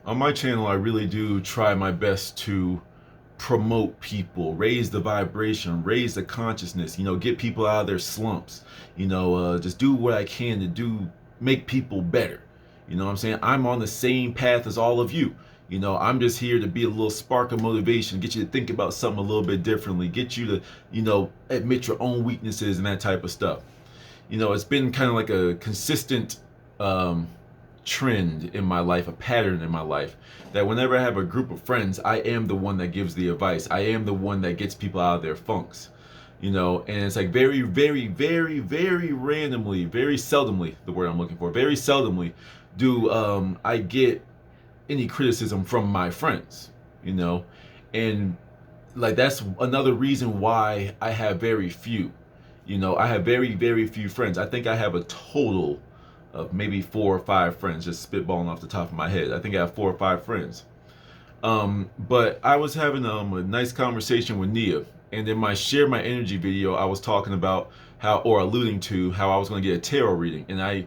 On my channel, I really do try my best to promote people, raise the vibration, raise the consciousness, get people out of their slumps, just do what I can to make people better. You know what I'm saying? I'm on the same path as all of you. I'm just here to be a little spark of motivation, get you to think about something a little bit differently, get you to, admit your own weaknesses and that type of stuff. It's been kind of like a consistent um, trend in my life, a pattern in my life, that whenever I have a group of friends, I am the one that gives the advice. I am the one that gets people out of their funks. And it's like very, very, very, very randomly, very seldomly, the word I'm looking for, very seldomly do I get any criticism from my friends, you know, and like that's another reason why I have very few. I have very, very few friends. I think I have a total of maybe 4 or 5 friends, just spitballing off the top of my head. I think I have 4 or 5 friends. But I was having a nice conversation with Nia, and in my share my energy video, I was talking about how, or alluding to how I was going to get a tarot reading, and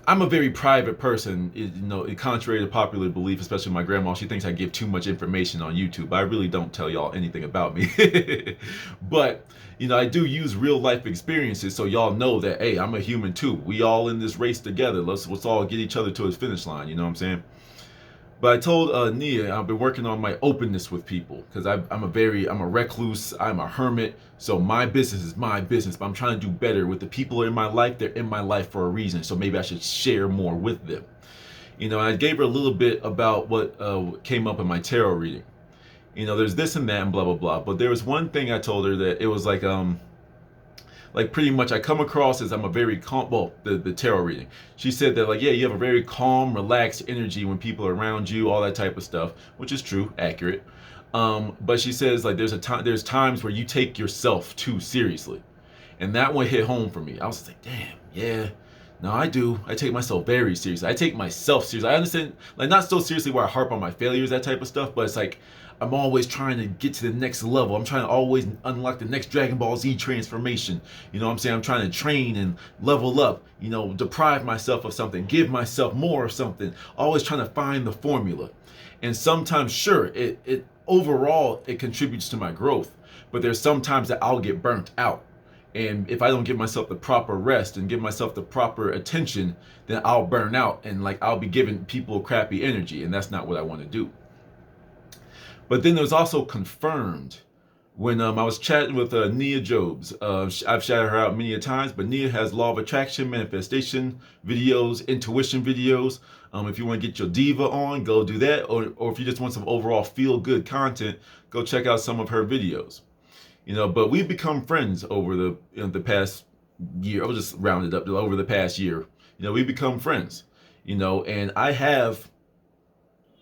I'm a very private person. Contrary to popular belief, especially my grandma, she thinks I give too much information on YouTube. I really don't tell y'all anything about me. But, I do use real life experiences so y'all know that, hey, I'm a human too. We all in this race together. Let's all get each other to the finish line. You know what I'm saying? But I told Nia I've been working on my openness with people because I'm a recluse, I'm a hermit. So my business is my business, but I'm trying to do better with the people in my life. They're in my life for a reason, so maybe I should share more with them. I gave her a little bit about what came up in my tarot reading. There's this and that and blah blah blah. But there was one thing I told her that it was like pretty much I come across as I'm a very calm, well, the tarot reading. She said that like, yeah, you have a very calm, relaxed energy when people are around you, all that type of stuff, which is true, accurate. But she says like there's times where you take yourself too seriously. And that one hit home for me. I was just like, damn, yeah. No, I do. I take myself very seriously. I take myself seriously. I understand, like, not so seriously where I harp on my failures, that type of stuff, but it's like I'm always trying to get to the next level. I'm trying to always unlock the next Dragon Ball Z transformation. You know what I'm saying? I'm trying to train and level up, deprive myself of something, give myself more of something, always trying to find the formula. And sometimes, sure, it overall, it contributes to my growth, but there's sometimes that I'll get burnt out. And if I don't give myself the proper rest and give myself the proper attention, then I'll burn out and like I'll be giving people crappy energy, and that's not what I want to do. But then there's also confirmed when I was chatting with Nia Jobs. I've shouted her out many a times, but Nia has law of attraction, manifestation videos, intuition videos. If you want to get your diva on, go do that. Or if you just want some overall feel-good content, go check out some of her videos. But we've become friends over the past year. I'll just round it up to over the past year. We've become friends. And I have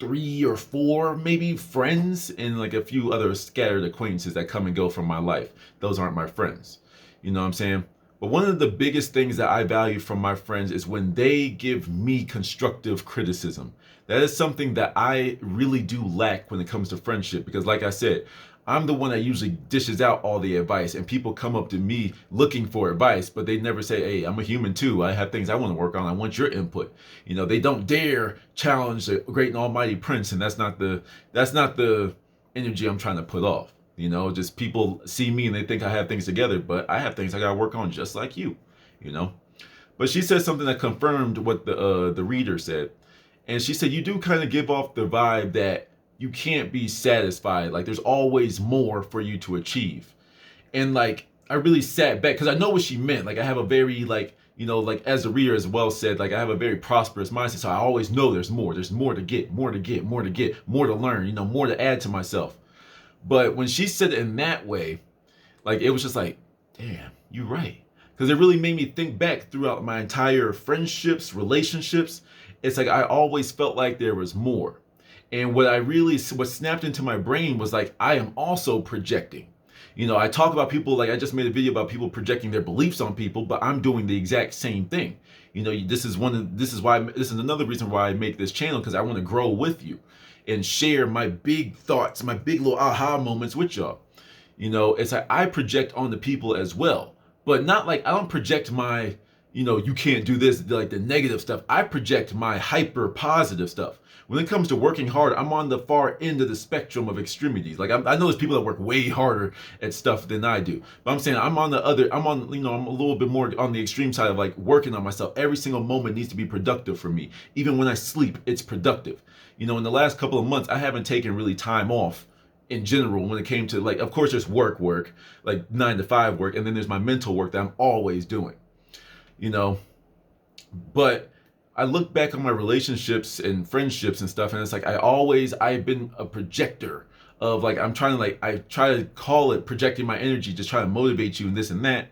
3 or 4 maybe friends and like a few other scattered acquaintances that come and go from my life. Those aren't my friends. You know what I'm saying? But one of the biggest things that I value from my friends is when they give me constructive criticism. That is something that I really do lack when it comes to friendship, because like I said, I'm the one that usually dishes out all the advice, and people come up to me looking for advice, but they never say, hey, I'm a human too. I have things I want to work on. I want your input. They don't dare challenge the great and almighty prince, and that's not the energy I'm trying to put off. Just people see me and they think I have things together, but I have things I got to work on just like you, But she said something that confirmed what the reader said. And she said, you do kind of give off the vibe that you can't be satisfied. Like there's always more for you to achieve. And like, I really sat back because I know what she meant. Like I have a very like as the reader as well said, like I have a very prosperous mindset. So I always know there's more to get, more to get, more to get, more to learn, more to add to myself. But when she said it in that way, like it was just like, damn, you're right. Because it really made me think back throughout my entire friendships, relationships. It's like I always felt like there was more. And what snapped into my brain was like, I am also projecting. I talk about people, like I just made a video about people projecting their beliefs on people, but I'm doing the exact same thing. This is another reason why I make this channel, because I want to grow with you and share my big thoughts, my big little aha moments with y'all. It's like I project on the people as well, but not like I don't project my you can't do this, like the negative stuff. I project my hyper positive stuff. When it comes to working hard, I'm on the far end of the spectrum of extremities. Like I know there's people that work way harder at stuff than I do, but I'm saying I'm on, I'm a little bit more on the extreme side of like working on myself. Every single moment needs to be productive for me. Even when I sleep, it's productive. In the last couple of months, I haven't taken really time off in general when it came to, like, of course there's work, like 9 to 5 work, and then there's my mental work that I'm always doing, but I look back on my relationships and friendships and stuff, and it's like I've been a projector of, like, I'm trying to, like, I try to call it projecting my energy, just try to motivate you and this and that.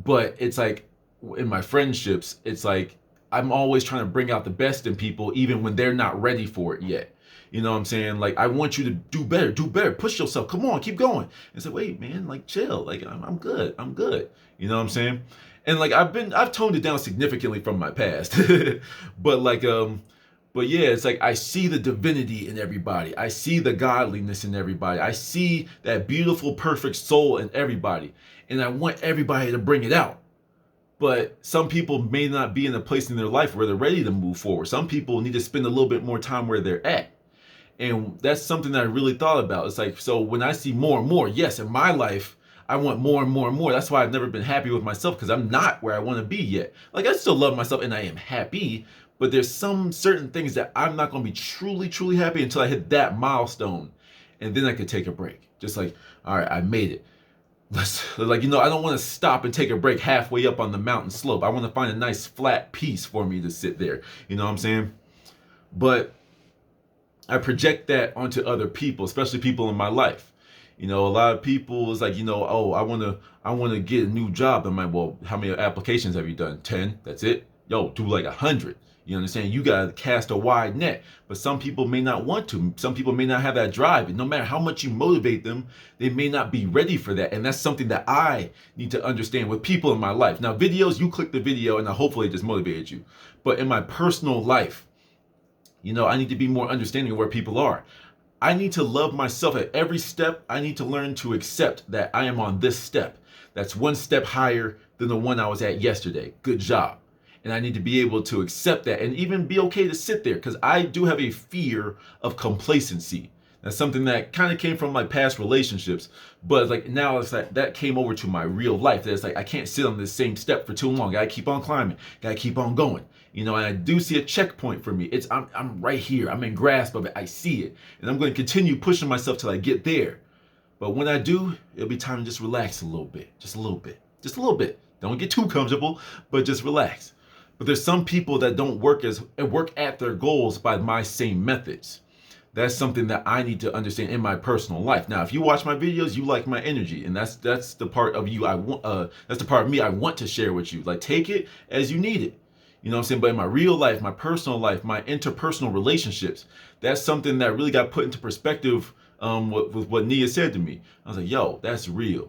But it's like in my friendships, it's like I'm always trying to bring out the best in people, even when they're not ready for it yet. You know what I'm saying? Like, I want you to do better, push yourself, come on, keep going. It's like, wait, man, like, chill, like, I'm good. You know what I'm saying? And like I've toned it down significantly from my past, but but yeah, it's like I see the divinity in everybody. I see the godliness in everybody. I see that beautiful, perfect soul in everybody, and I want everybody to bring it out. But some people may not be in a place in their life where they're ready to move forward. Some people need to spend a little bit more time where they're at. And that's something that I really thought about. It's like, so when I see more and more, yes, in my life, I want more and more and more. That's why I've never been happy with myself, because I'm not where I want to be yet. Like, I still love myself and I am happy, but there's some certain things that I'm not going to be truly, truly happy until I hit that milestone. And then I could take a break. Just like, all right, I made it. Like, I don't want to stop and take a break halfway up on the mountain slope. I want to find a nice flat piece for me to sit there. You know what I'm saying? But I project that onto other people, especially people in my life. A lot of people is like, oh, I want to get a new job. I'm like, well, how many applications have you done? 10. That's it. Yo, do like 100. You understand? You gotta cast a wide net. But some people may not want to. Some people may not have that drive. And no matter how much you motivate them, they may not be ready for that. And that's something that I need to understand with people in my life. Now, videos, you click the video and hopefully it just motivated you. But in my personal life, I need to be more understanding of where people are. I need to love myself at every step. I need to learn to accept that I am on this step. That's one step higher than the one I was at yesterday. Good job. And I need to be able to accept that and even be okay to sit there, because I do have a fear of complacency. That's something that kind of came from my past relationships, but like now it's like that came over to my real life. That it's like I can't sit on the same step for too long. Gotta keep on climbing. Gotta keep on going. And I do see a checkpoint for me. I'm right here. I'm in grasp of it. I see it, and I'm going to continue pushing myself till I get there. But when I do, it'll be time to just relax a little bit, just a little bit. Don't get too comfortable, but just relax. But there's some people that don't work at their goals by my same methods. That's something that I need to understand in my personal life. Now, if you watch my videos, you like my energy, and that's the part of you I want. That's the part of me I want to share with you. Like, take it as you need it. You know what I'm saying? But in my real life, my personal life, my interpersonal relationships, that's something that really got put into perspective with what Nia said to me. I was like, yo, that's real.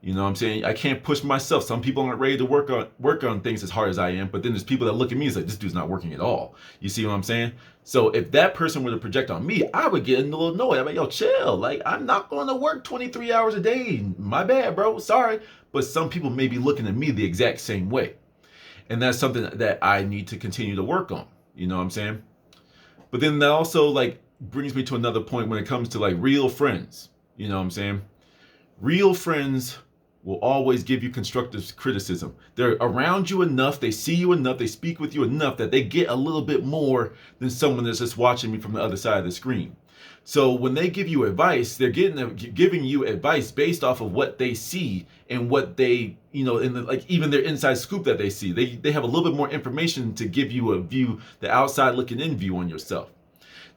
You know what I'm saying? I can't push myself. Some people aren't ready to work on things as hard as I am, but then there's people that look at me and say, this dude's not working at all. You see what I'm saying? So if that person were to project on me, I would get a little annoyed. I'm like, yo, chill. Like, I'm not going to work 23 hours a day. My bad, bro. Sorry. But some people may be looking at me the exact same way. And that's something that I need to continue to work on. You know what I'm saying? But then that also like brings me to another point when it comes to like real friends. You know what I'm saying? Real friends will always give you constructive criticism. They're around you enough, they see you enough, they speak with you enough that they get a little bit more than someone that's just watching me from the other side of the screen. So when they give you advice, they're giving you advice based off of what they see and what they, even their inside scoop that they see. They have a little bit more information to give you a view, the outside looking in view on yourself.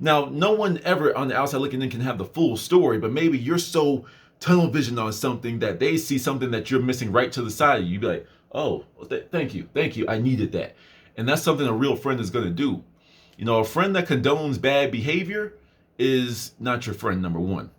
Now, no one ever on the outside looking in can have the full story, but maybe you're so tunnel vision on something that they see something that you're missing right to the side of you. You'd be like, oh, thank you, I needed that. And that's something a real friend is going to do. A friend that condones bad behavior is not your friend, number one.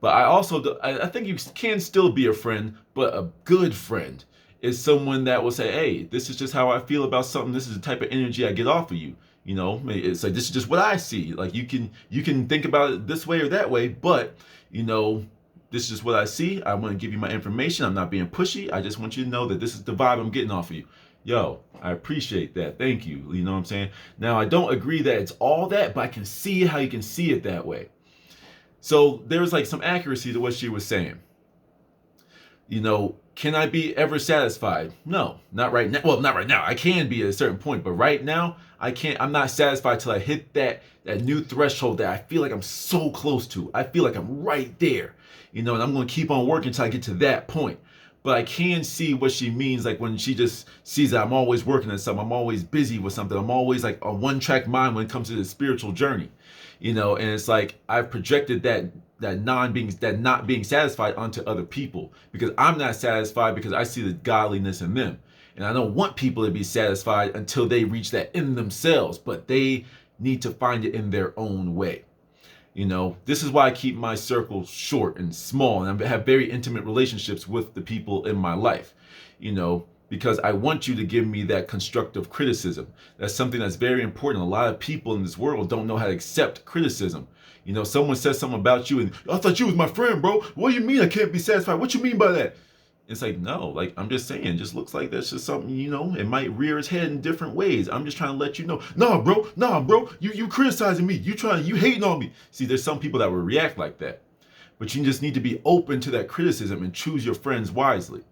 But I think you can still be a friend, but a good friend is someone that will say, hey, this is just how I feel about something. This is the type of energy I get off of you. It's like, this is just what I see. Like, you can think about it this way or that way, but this is just what I see. I want to give you my information. I'm not being pushy. I just want you to know that this is the vibe I'm getting off of you. Yo, I appreciate that. Thank you. You know what I'm saying? Now, I don't agree that it's all that, but I can see how you can see it that way. So there's like some accuracy to what she was saying. You know, can I be ever satisfied? No, not right now. Well, not right now. I can be at a certain point, but right now I can't. I'm not satisfied till I hit that new threshold that I feel like I'm so close to. I feel like I'm right there, you know, and I'm going to keep on working until I get to that point. But I can see what she means, like when she just sees that I'm always working on something, I'm always busy with something, I'm always like a one-track mind when it comes to the spiritual journey, you know. And it's like I've projected that not being satisfied onto other people because I'm not satisfied because I see the godliness in them, and I don't want people to be satisfied until they reach that in themselves, but they need to find it in their own way. You know, this is why I keep my circle short and small, and I have very intimate relationships with the people in my life, you know, because I want you to give me that constructive criticism. That's something that's very important. A lot of people in this world don't know how to accept criticism. You know, someone says something about you and I thought you was my friend, bro. What do you mean I can't be satisfied? What you mean by that? It's like, no, like, I'm just saying, it just looks like that's just something, you know, it might rear its head in different ways. I'm just trying to let you know. Nah, bro, you criticizing me. You hating on me. See, there's some people that will react like that. But you just need to be open to that criticism and choose your friends wisely.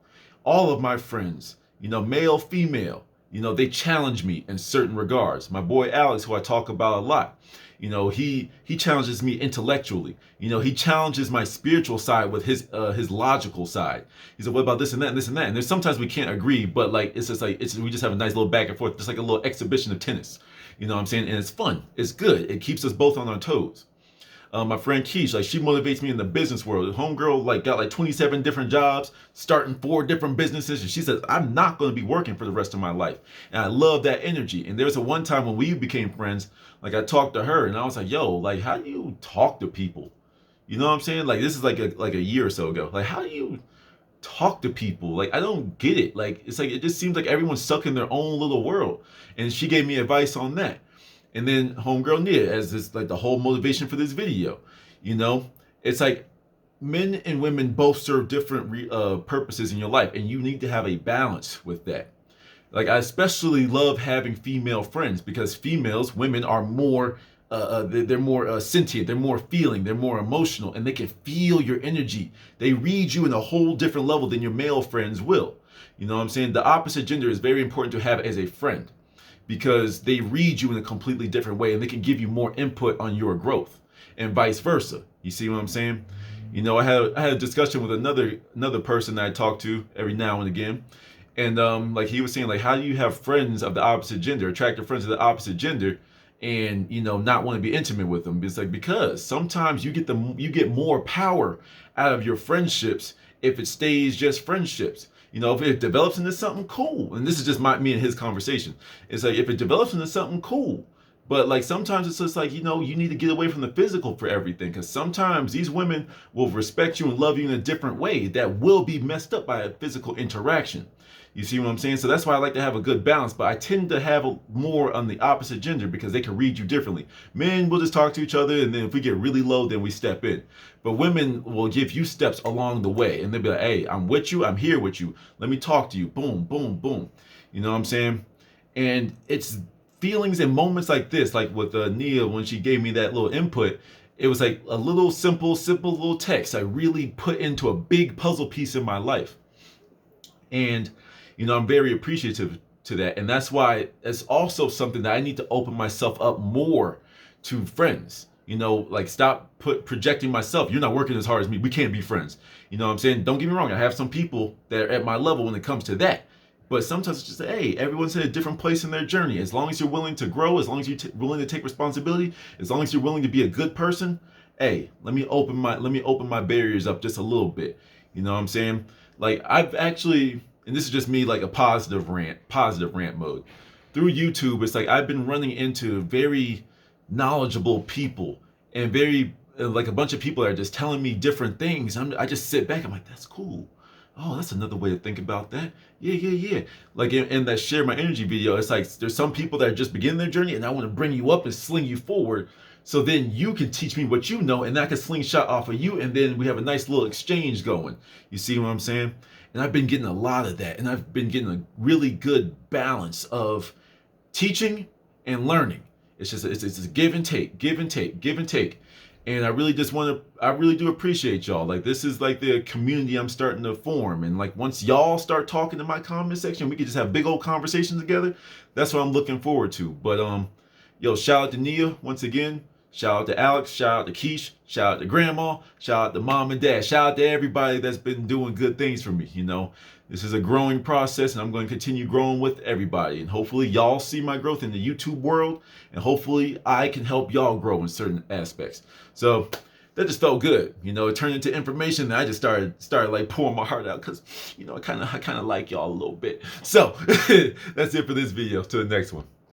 All of my friends, you know, male, female, you know, they challenge me in certain regards. My boy Alex, who I talk about a lot, you know, he challenges me intellectually. You know, he challenges my spiritual side with his logical side. He said, "What about this and that and this and that?" And there's sometimes we can't agree, but like it's just like we just have a nice little back and forth, just like a little exhibition of tennis. You know what I'm saying? And it's fun. It's good. It keeps us both on our toes. My friend Keish, like she motivates me in the business world. Homegirl like got like 27 different jobs, starting 4 different businesses, and she says I'm not going to be working for the rest of my life. And I love that energy. And there was a one time when we became friends, like I talked to her, and I was like, "Yo, like how do you talk to people?" You know what I'm saying? Like this is like a year or so ago. Like how do you talk to people? Like I don't get it. Like it's like it just seems like everyone's stuck in their own little world. And she gave me advice on that. And then homegirl Nia as this like the whole motivation for this video. You know, it's like men and women both serve different purposes in your life, and you need to have a balance with that. Like I especially love having female friends because women are more they're more sentient, they're more feeling, they're more emotional, and they can feel your energy. They read you in a whole different level than your male friends will. You know what I'm saying? The opposite gender is very important to have as a friend because they read you in a completely different way and they can give you more input on your growth and vice versa. You see what I'm saying? You know, I had a discussion with another person that I talk to every now and again. And like he was saying, like, how do you have friends of the opposite gender, attractive friends of the opposite gender, and you know, not want to be intimate with them? It's like because sometimes you get more power out of your friendships if it stays just friendships. You know, if it develops into something cool, and this is just me and his conversation. It's like if it develops into something cool, but like sometimes it's just like, you know, you need to get away from the physical for everything, because sometimes these women will respect you and love you in a different way that will be messed up by a physical interaction. You see what I'm saying? So that's why I like to have a good balance, but I tend to have more on the opposite gender because they can read you differently. Men will just talk to each other, and then if we get really low, then we step in. But women will give you steps along the way, and they'll be like, "Hey, I'm with you. I'm here with you. Let me talk to you." Boom, boom, boom. You know what I'm saying? And it's feelings and moments like this, like with Nia when she gave me that little input. It was like a little simple little text I really put into a big puzzle piece in my life. And you know, I'm very appreciative to that. And that's why it's also something that I need to open myself up more to friends. You know, like stop projecting myself. You're not working as hard as me. We can't be friends. You know what I'm saying? Don't get me wrong. I have some people that are at my level when it comes to that. But sometimes it's just, hey, everyone's in a different place in their journey. As long as you're willing to grow, as long as you're willing to take responsibility, as long as you're willing to be a good person, hey, let me open my barriers up just a little bit. You know what I'm saying? Like I've actually, and this is just me like a positive rant mode. Through YouTube, it's like I've been running into very knowledgeable people and very like a bunch of people that are just telling me different things. I just sit back, I'm like, that's cool. Oh, that's another way to think about that. Yeah. Like in that Share My Energy video, it's like there's some people that are just beginning their journey and I want to bring you up and sling you forward. So then you can teach me what you know and I can slingshot off of you, and then we have a nice little exchange going. You see what I'm saying? And I've been getting a lot of that. And I've been getting a really good balance of teaching and learning. It's a give and take, give and take, give and take. And I really do appreciate y'all. Like, this is like the community I'm starting to form. And like, once y'all start talking in my comment section, we could just have big old conversations together. That's what I'm looking forward to. But yo, shout out to Nia once again. Shout out to Alex, shout out to Keish, shout out to Grandma, shout out to Mom and Dad, shout out to everybody that's been doing good things for me. You know, this is a growing process, and I'm going to continue growing with everybody. And hopefully y'all see my growth in the YouTube world, and hopefully I can help y'all grow in certain aspects. So that just felt good. You know, it turned into information, and I just started like pouring my heart out, because, you know, I kind of like y'all a little bit. So that's it for this video. Till the next one.